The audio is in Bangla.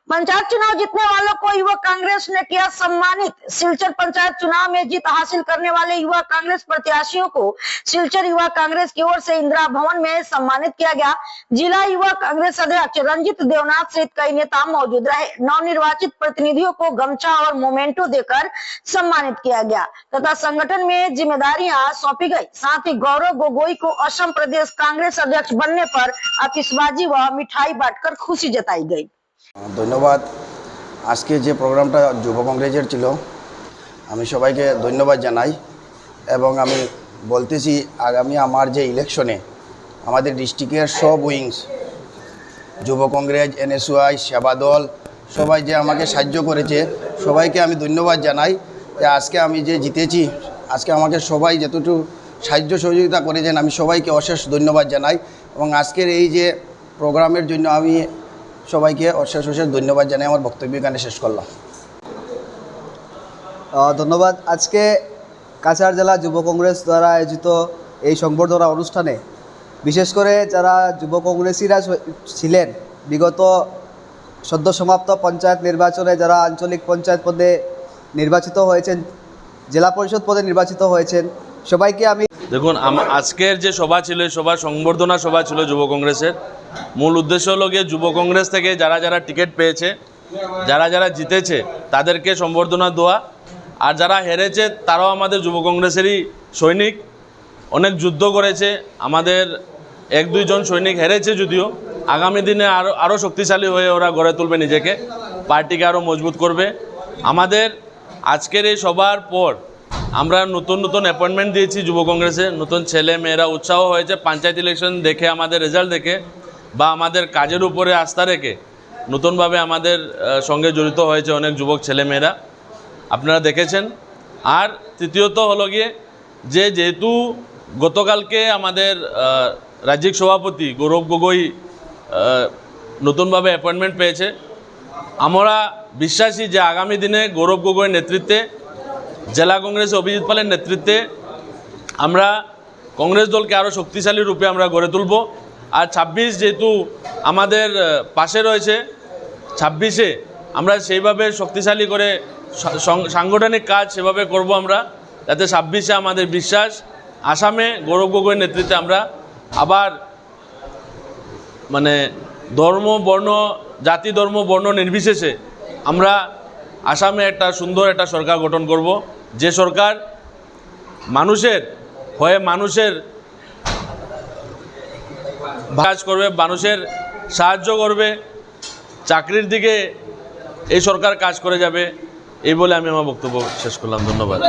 पंचायत चुनाव जीतने वालों को युवा कांग्रेस ने किया सम्मानित। सिलचर पंचायत चुनाव में जीत हासिल करने वाले युवा कांग्रेस प्रत्याशियों को सिलचर युवा कांग्रेस की ओर से इंदिरा भवन में सम्मानित किया गया। जिला युवा कांग्रेस अध्यक्ष रंजित देवनाथ सहित कई नेता मौजूद रहे। नवनिर्वाचित प्रतिनिधियों को गमछा और मोमेंटो देकर सम्मानित किया गया तथा संगठन में जिम्मेदारियां सौंपी गई। साथ ही गौरव गोगोई को असम प्रदेश कांग्रेस अध्यक्ष बनने पर आतिशबाजी व मिठाई बांटकर खुशी जताई गई। धन्यवाद। आज के जे प्रोग्रामটা যুব কংগ্রেসের ছিল, আমি সবাইকে ধন্যবাদ জানাই এবং আমি বলতেছি আগামী আমার যে ইলেকশনে আমাদের ডিস্ট্রিক্টের সব উইংস যুব কংগ্রেস, এনএসওয়াই, সেবা দল সবাই যে আমাকে সাহায্য করেছে সবাইকে আমি ধন্যবাদ জানাই। যে আজকে আমি যে জিতেছি, আজকে আমাকে সবাই যতটুকু সাহায্য সহযোগিতা করেছেন আমি সবাইকে অশেষ ধন্যবাদ জানাই এবং আজকের এই যে প্রোগ্রামের জন্য আমি সবাইকে অশেষ অশেষ ধন্যবাদ জানাই। আমার বক্তব্য এখানে শেষ করলাম। ধন্যবাদ। আজকে কাছাড় জেলা যুব কংগ্রেস দ্বারা আয়োজিত এই সংবর্ধনা অনুষ্ঠানে বিশেষ করে যারা যুব কংগ্রেসীরা ছিলেন বিগত সদ্য সমাপ্ত পঞ্চায়েত নির্বাচনে যারা আঞ্চলিক পঞ্চায়েত পদে নির্বাচিত হয়েছেন, জেলা পরিষদ পদে নির্বাচিত হয়েছেন, সবাইকে আমি দেখুন আজকের যে সভা ছিল সভা সংবর্ধনা সভা ছিল যুব কংগ্রেসের। মূল উদ্দেশ্য হলো গিয়ে যুব কংগ্রেস থেকে যারা যারা টিকিট পেয়েছে, যারা যারা জিতেছে তাদেরকে সম্বর্ধনা দেওয়া, আর যারা হেরেছে তারাও আমাদের যুব কংগ্রেসেরই সৈনিক, অনেক যুদ্ধ করেছে। আমাদের 1-2 জন সৈনিক হেরেছে যদিও, আগামী দিনে আরও শক্তিশালী হয়ে ওরা গড়ে তুলবে নিজেকে, পার্টিকে আরও মজবুত করবে। আমাদের আজকের এই সভার পর আমরা নতুন নতুন অ্যাপয়েন্টমেন্ট দিয়েছি যুব কংগ্রেসে। নতুন ছেলে মেয়েরা উৎসাহ হয়েছে পঞ্চায়েত ইলেকশন দেখে, আমাদের রেজাল্ট দেখে বা আমাদের কাজের উপরে আস্থা রেখে নতুনভাবে আমাদের সঙ্গে জড়িত হয়েছে অনেক যুবক ছেলে মেয়েরা, আপনারা দেখেছেন। আর তৃতীয়ত হলো গিয়ে যেহেতু গতকালকে আমাদের রাজ্যিক সভাপতি গৌরব গগৈ নতুনভাবে অ্যাপয়েন্টমেন্ট পেয়েছে, আমরা বিশ্বাসী যে আগামী দিনে গৌরব গগৈর নেতৃত্বে, জেলা কংগ্রেস অভিজিৎ পালের নেতৃত্বে আমরা কংগ্রেস দলকে আরও শক্তিশালী রূপে আমরা গড়ে তুলব। আর 26 যেহেতু আমাদের পাশে রয়েছে, 26-এ আমরা সেইভাবে শক্তিশালী করে সাংগঠনিক কাজ সেভাবে করব আমরা, যাতে 26-এ আমাদের বিশ্বাস আসামে গৌরব গগৈর নেতৃত্বে আমরা আবার ধর্ম বর্ণ জাতি ধর্ম বর্ণ নির্বিশেষে আমরা আসামে একটা সুন্দর একটা সরকার গঠন করব, যে সরকার মানুষের হয়ে মানুষের কাজ করবে, মানুষের সাহায্য করবে, চাকরির দিকে এই সরকার কাজ করে যাবে। এই বলে আমি আমার বক্তব্য শেষ করলাম। ধন্যবাদ।